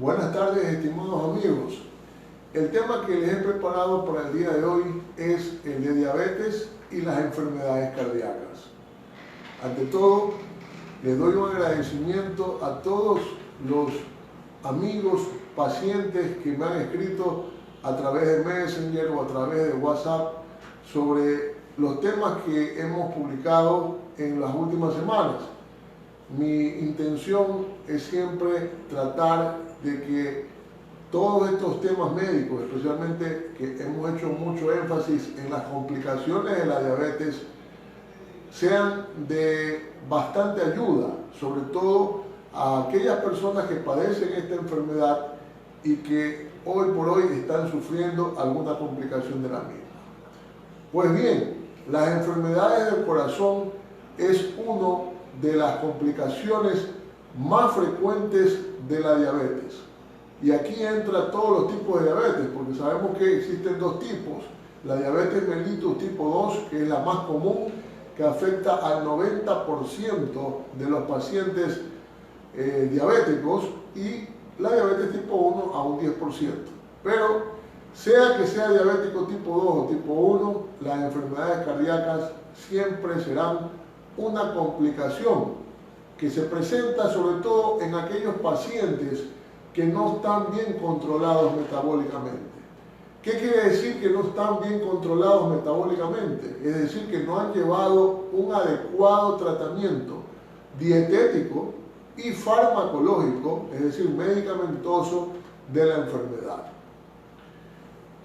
Buenas tardes, estimados amigos. El tema que les he preparado para el día de hoy es el de diabetes y las enfermedades cardíacas. Ante todo, les doy un agradecimiento a todos los amigos, pacientes que me han escrito a través de Messenger o a través de WhatsApp sobre los temas que hemos publicado en las últimas semanas. Mi intención es siempre tratar de que todos estos temas médicos, especialmente que hemos hecho mucho énfasis en las complicaciones de la diabetes, sean de bastante ayuda, sobre todo a aquellas personas que padecen esta enfermedad y que hoy por hoy están sufriendo alguna complicación de la misma. Pues bien, las enfermedades del corazón es una de las complicaciones más frecuentes de la diabetes. Y aquí entra todos los tipos de diabetes, porque sabemos que existen dos tipos. La diabetes mellitus tipo 2, que es la más común, que afecta al 90% de los pacientes diabéticos, y la diabetes tipo 1 a un 10%. Pero, sea que sea diabético tipo 2 o tipo 1, las enfermedades cardíacas siempre serán una complicación que se presenta sobre todo en aquellos pacientes que no están bien controlados metabólicamente. ¿Qué quiere decir que no están bien controlados metabólicamente? Es decir, que no han llevado un adecuado tratamiento dietético y farmacológico, es decir, medicamentoso, de la enfermedad.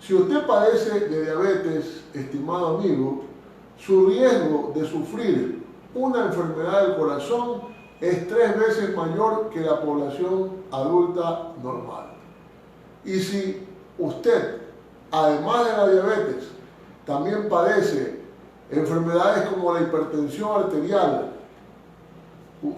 Si usted padece de diabetes, estimado amigo, su riesgo de sufrir una enfermedad del corazón es 3 veces mayor que la población adulta normal. Y si usted, además de la diabetes, también padece enfermedades como la hipertensión arterial,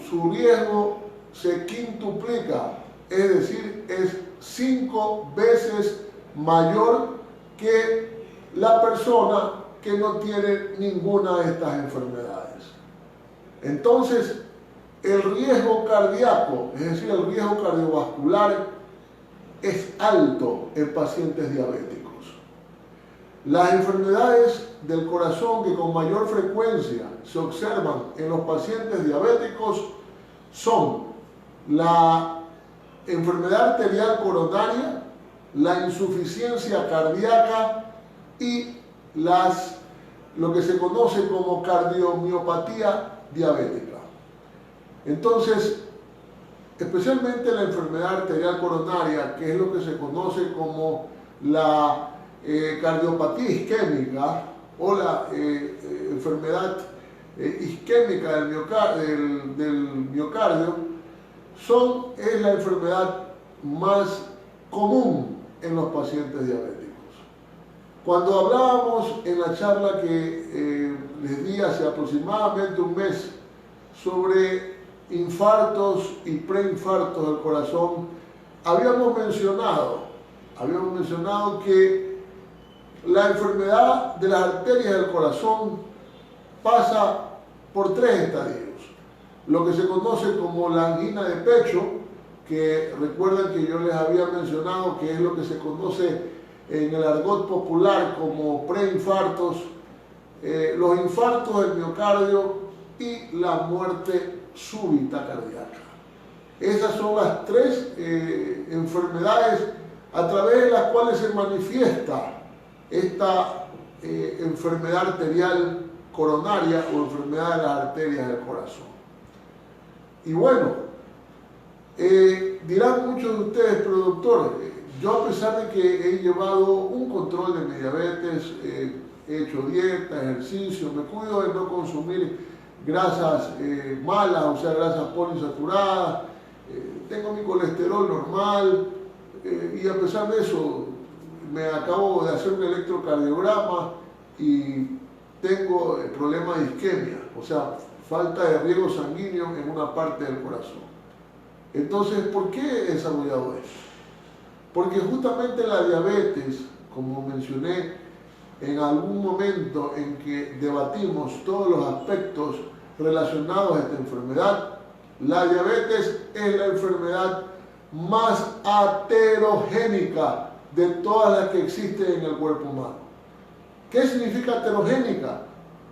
su riesgo se quintuplica, es decir, es 5 veces mayor que la persona que no tiene ninguna de estas enfermedades. Entonces, el riesgo cardíaco, es decir, el riesgo cardiovascular, es alto en pacientes diabéticos. Las enfermedades del corazón que con mayor frecuencia se observan en los pacientes diabéticos son la enfermedad arterial coronaria, la insuficiencia cardíaca y lo que se conoce como cardiomiopatía diabética. Entonces, especialmente la enfermedad arterial coronaria, que es lo que se conoce como la cardiopatía isquémica o la enfermedad isquémica del miocardio, es la enfermedad más común en los pacientes diabéticos. Cuando hablábamos en la charla que les di hace aproximadamente un mes sobre infartos y preinfartos del corazón, habíamos mencionado que la enfermedad de las arterias del corazón pasa por 3 estadios. Lo que se conoce como la angina de pecho, que recuerdan que yo les había mencionado que es lo que se conoce en el argot popular como preinfartos, los infartos del miocardio y la muerte súbita cardíaca. Esas son las 3 enfermedades a través de las cuales se manifiesta esta enfermedad arterial coronaria o enfermedad de las arterias del corazón. Y bueno, dirán muchos de ustedes, pero doctor, yo a pesar de que he llevado un control de mi diabetes, he hecho dieta, ejercicio, me cuido de no consumir grasas malas, o sea, grasas poliinsaturadas, tengo mi colesterol normal, y a pesar de eso me acabo de hacer un electrocardiograma y tengo problemas de isquemia, o sea, falta de riego sanguíneo en una parte del corazón. Entonces, ¿por qué he desarrollado eso? Porque justamente la diabetes, como mencioné en algún momento en que debatimos todos los aspectos relacionados a esta enfermedad, la diabetes es la enfermedad más aterogénica de todas las que existen en el cuerpo humano. ¿Qué significa aterogénica?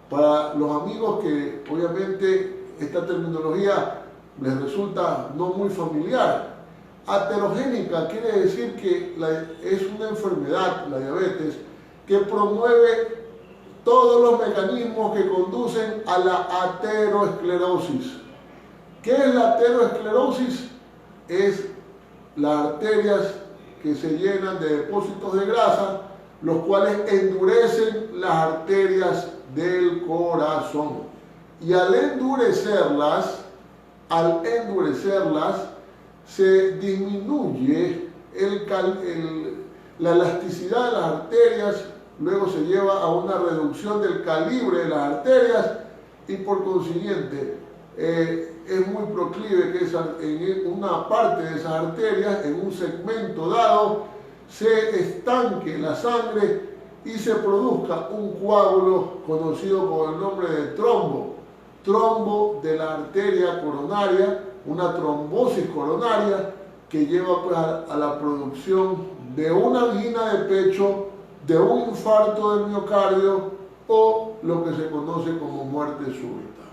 Para los amigos que obviamente esta terminología les resulta no muy familiar, aterogénica quiere decir que es una enfermedad, la diabetes, que promueve todos los mecanismos que conducen a la aterosclerosis. ¿Qué es la aterosclerosis? Es las arterias que se llenan de depósitos de grasa, los cuales endurecen las arterias del corazón. Y al endurecerlas, se disminuye la elasticidad de las arterias, luego se lleva a una reducción del calibre de las arterias y por consiguiente es muy proclive que en una parte de esas arterias, en un segmento dado, se estanque la sangre y se produzca un coágulo conocido por el nombre de trombo de la arteria coronaria, una trombosis coronaria que lleva pues, a la producción de una angina de pecho, de un infarto del miocardio o lo que se conoce como muerte súbita.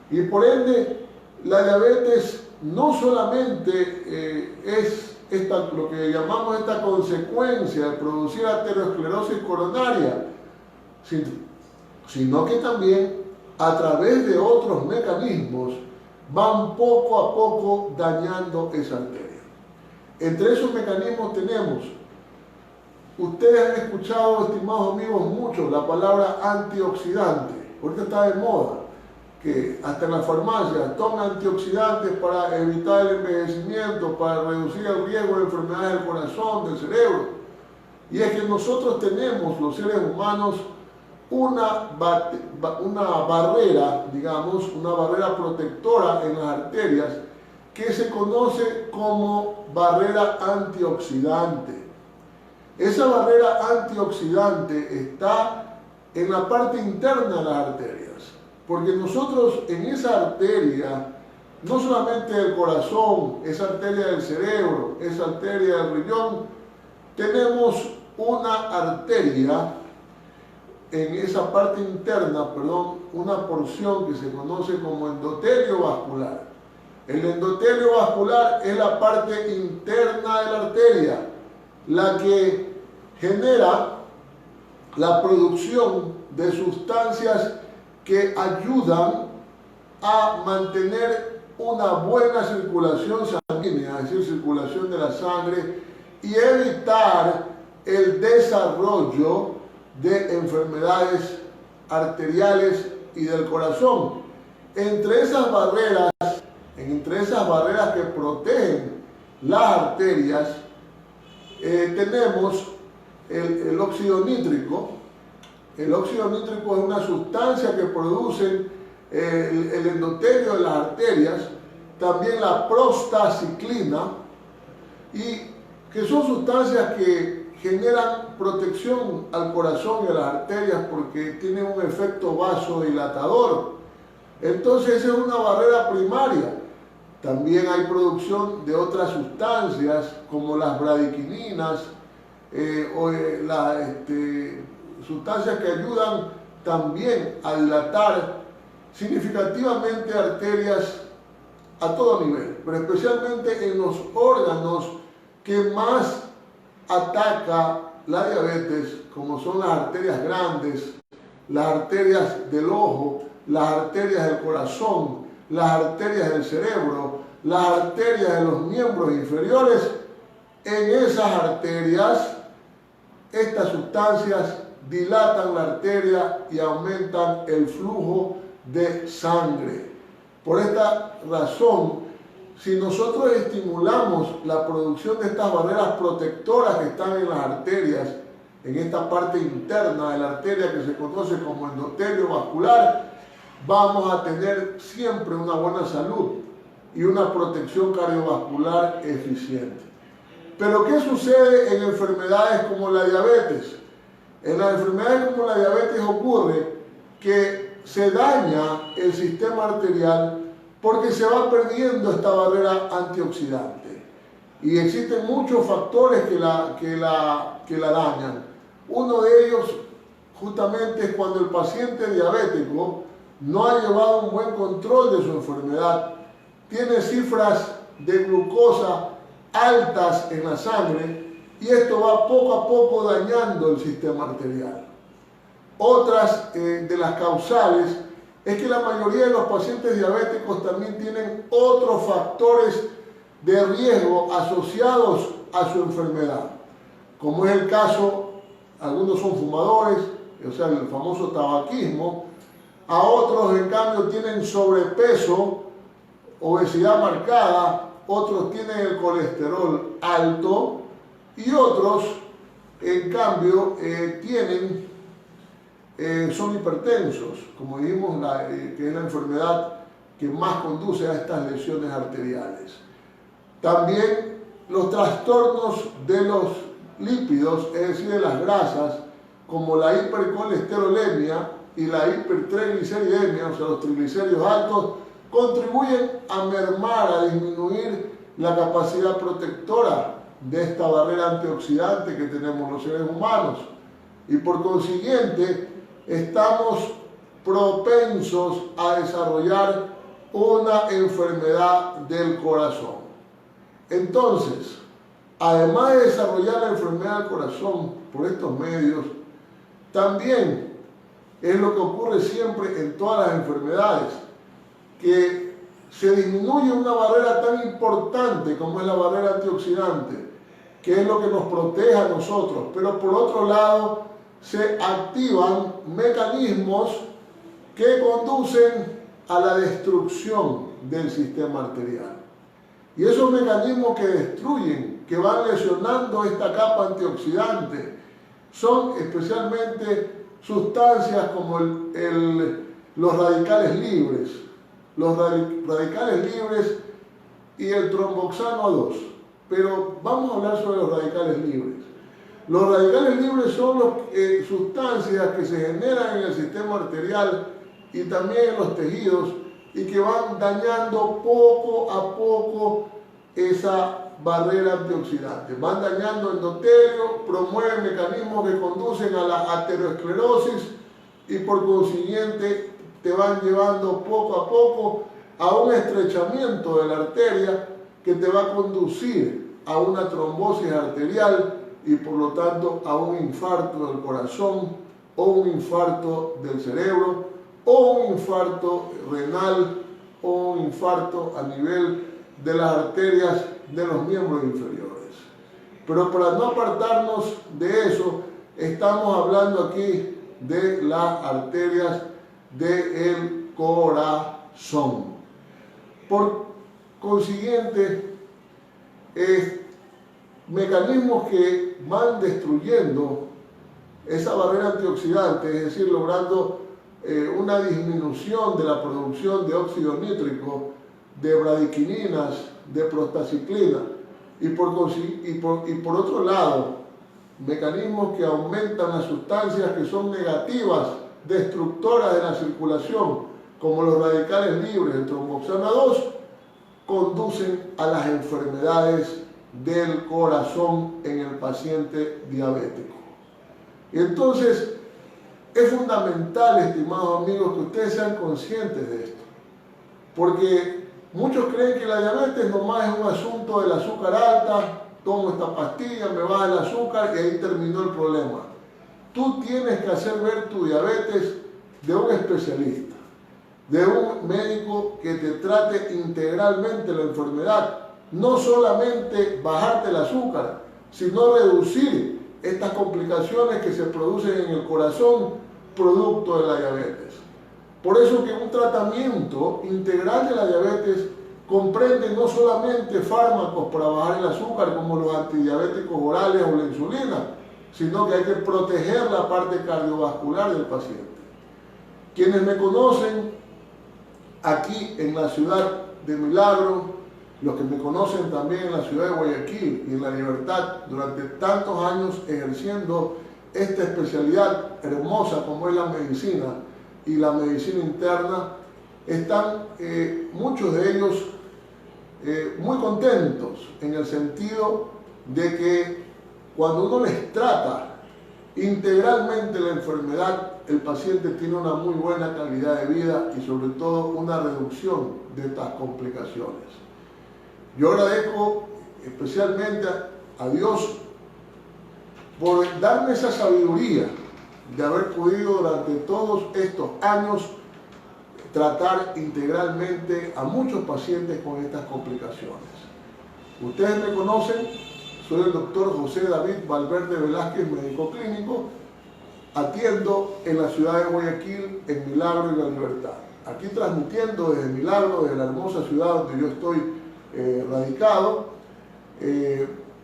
Y por ende, la diabetes no solamente es lo que llamamos esta consecuencia de producir aterosclerosis coronaria, sino que también a través de otros mecanismos van poco a poco dañando esa arteria. Entre esos mecanismos tenemos, ustedes han escuchado, estimados amigos, mucho la palabra antioxidante. Ahorita está de moda que hasta en la farmacia toman antioxidantes para evitar el envejecimiento, para reducir el riesgo de enfermedades del corazón, del cerebro. Y es que nosotros tenemos, los seres humanos, una barrera, digamos, una barrera protectora en las arterias que se conoce como barrera antioxidante. Esa barrera antioxidante está en la parte interna de las arterias, porque nosotros en esa arteria, no solamente del corazón, esa arteria del cerebro, esa arteria del riñón, tenemos una arteria en esa parte interna, una porción que se conoce como endotelio vascular. El endotelio vascular es la parte interna de la arteria, la que genera la producción de sustancias que ayudan a mantener una buena circulación sanguínea, es decir, circulación de la sangre, y evitar el desarrollo de enfermedades arteriales y del corazón. Entre esas barreras que protegen las arterias, tenemos el óxido nítrico. El óxido nítrico es una sustancia que produce el endotelio de las arterias, también la prostaciclina, y que son sustancias que generan protección al corazón y a las arterias porque tienen un efecto vasodilatador. Entonces esa es una barrera primaria. También hay producción de otras sustancias como las bradiquininas sustancias que ayudan también a dilatar significativamente arterias a todo nivel, pero especialmente en los órganos que más ataca la diabetes, como son las arterias grandes, las arterias del ojo, las arterias del corazón, las arterias del cerebro, las arterias de los miembros inferiores. En esas arterias, estas sustancias dilatan la arteria y aumentan el flujo de sangre. Por esta razón, si nosotros estimulamos la producción de estas barreras protectoras que están en las arterias, en esta parte interna de la arteria que se conoce como endotelio vascular, vamos a tener siempre una buena salud y una protección cardiovascular eficiente. Pero ¿qué sucede en enfermedades como la diabetes? En las enfermedades como la diabetes ocurre que se daña el sistema arterial porque se va perdiendo esta barrera antioxidante. y existen muchos factores que la dañan. Uno de ellos justamente es cuando el paciente diabético no ha llevado un buen control de su enfermedad, tiene cifras de glucosa altas en la sangre y esto va poco a poco dañando el sistema arterial. Otras de las causales es que la mayoría de los pacientes diabéticos también tienen otros factores de riesgo asociados a su enfermedad, como es el caso, algunos son fumadores, o sea, el famoso tabaquismo, a otros en cambio tienen sobrepeso, obesidad marcada, otros tienen el colesterol alto y otros en cambio son hipertensos, como dijimos, que es la enfermedad que más conduce a estas lesiones arteriales. También los trastornos de los lípidos, es decir, de las grasas, como la hipercolesterolemia y la hipertrigliceridemia, o sea, los triglicéridos altos, contribuyen a mermar, a disminuir la capacidad protectora de esta barrera antioxidante que tenemos los seres humanos. Y por consiguiente, estamos propensos a desarrollar una enfermedad del corazón. Entonces, además de desarrollar la enfermedad del corazón por estos medios, también es lo que ocurre siempre en todas las enfermedades, que se disminuye una barrera tan importante como es la barrera antioxidante, que es lo que nos protege a nosotros, pero por otro lado se activan mecanismos que conducen a la destrucción del sistema arterial. Y esos mecanismos que destruyen, que van lesionando esta capa antioxidante, son especialmente sustancias como los radicales libres, y el tromboxano 2. Pero vamos a hablar sobre los radicales libres. Los radicales libres son sustancias que se generan en el sistema arterial y también en los tejidos y que van dañando poco a poco esa barrera antioxidante. Van dañando endotelio, promueven mecanismos que conducen a la aterosclerosis y por consiguiente te van llevando poco a poco a un estrechamiento de la arteria que te va a conducir a una trombosis arterial y por lo tanto a un infarto del corazón o un infarto del cerebro o un infarto renal o un infarto a nivel de las arterias de los miembros inferiores. Pero para no apartarnos de eso, estamos hablando aquí de las arterias del corazón. Por consiguiente, mecanismos que van destruyendo esa barrera antioxidante, es decir, logrando una disminución de la producción de óxido nítrico, de bradiquininas, de prostaciclina, y por otro lado, mecanismos que aumentan las sustancias que son negativas, destructoras de la circulación, como los radicales libres, el tromboxano 2, conducen a las enfermedades del corazón en el paciente diabético. Y entonces, es fundamental, estimados amigos, que ustedes sean conscientes de esto, porque muchos creen que la diabetes nomás es un asunto del azúcar alta, tomo esta pastilla, me baja el azúcar y ahí terminó el problema. Tú tienes que hacer ver tu diabetes de un especialista, de un médico que te trate integralmente la enfermedad, no solamente bajarte el azúcar, sino reducir estas complicaciones que se producen en el corazón producto de la diabetes. Por eso que un tratamiento integral de la diabetes comprende no solamente fármacos para bajar el azúcar como los antidiabéticos orales o la insulina, sino que hay que proteger la parte cardiovascular del paciente. Quienes me conocen aquí en la ciudad de Milagro, los que me conocen también en la ciudad de Guayaquil y en La Libertad, durante tantos años ejerciendo esta especialidad hermosa como es la medicina y la medicina interna, están muchos de ellos muy contentos en el sentido de que cuando uno les trata integralmente la enfermedad, el paciente tiene una muy buena calidad de vida y sobre todo una reducción de estas complicaciones. Yo agradezco especialmente a Dios por darme esa sabiduría de haber podido durante todos estos años tratar integralmente a muchos pacientes con estas complicaciones. Ustedes me conocen, soy el doctor José David Valverde Velázquez, médico clínico, atiendo en la ciudad de Guayaquil, en Milagro y La Libertad. Aquí transmitiendo desde Milagro, desde la hermosa ciudad donde yo estoy radicado.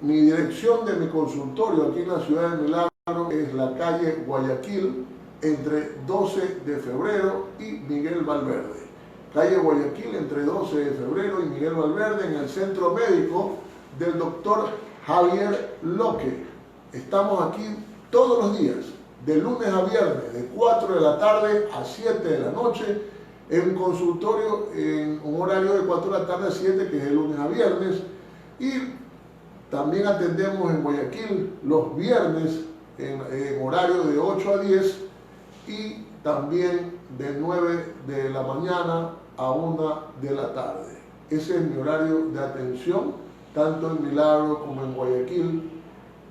Mi dirección de mi consultorio aquí en la ciudad de Milagro es la calle Guayaquil, entre 12 de febrero y Miguel Valverde. Calle Guayaquil, entre 12 de febrero y Miguel Valverde, en el centro médico del doctor Javier Loque. Estamos aquí todos los días, de lunes a viernes, de 4 de la tarde a 7 de la noche, en un consultorio en un horario de 4 de la tarde a 7, que es de lunes a viernes, y también atendemos en Guayaquil los viernes en horario de 8 a 10 y también de 9 de la mañana a 1 de la tarde. Ese es mi horario de atención, tanto en Milagro como en Guayaquil,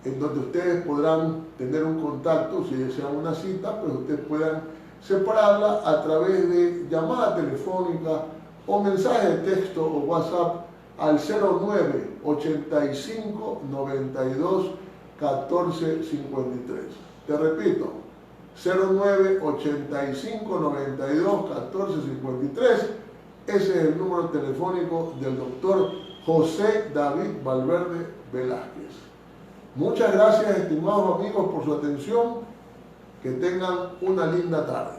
en donde ustedes podrán tener un contacto, si desean una cita, pues ustedes puedan separarla a través de llamada telefónica o mensaje de texto o WhatsApp al 09 85 92 14 53. Te repito, 09 85 92 14 53. Ese es el número telefónico del doctor José David Valverde Velázquez. Muchas gracias, estimados amigos, por su atención. Que tengan una linda tarde.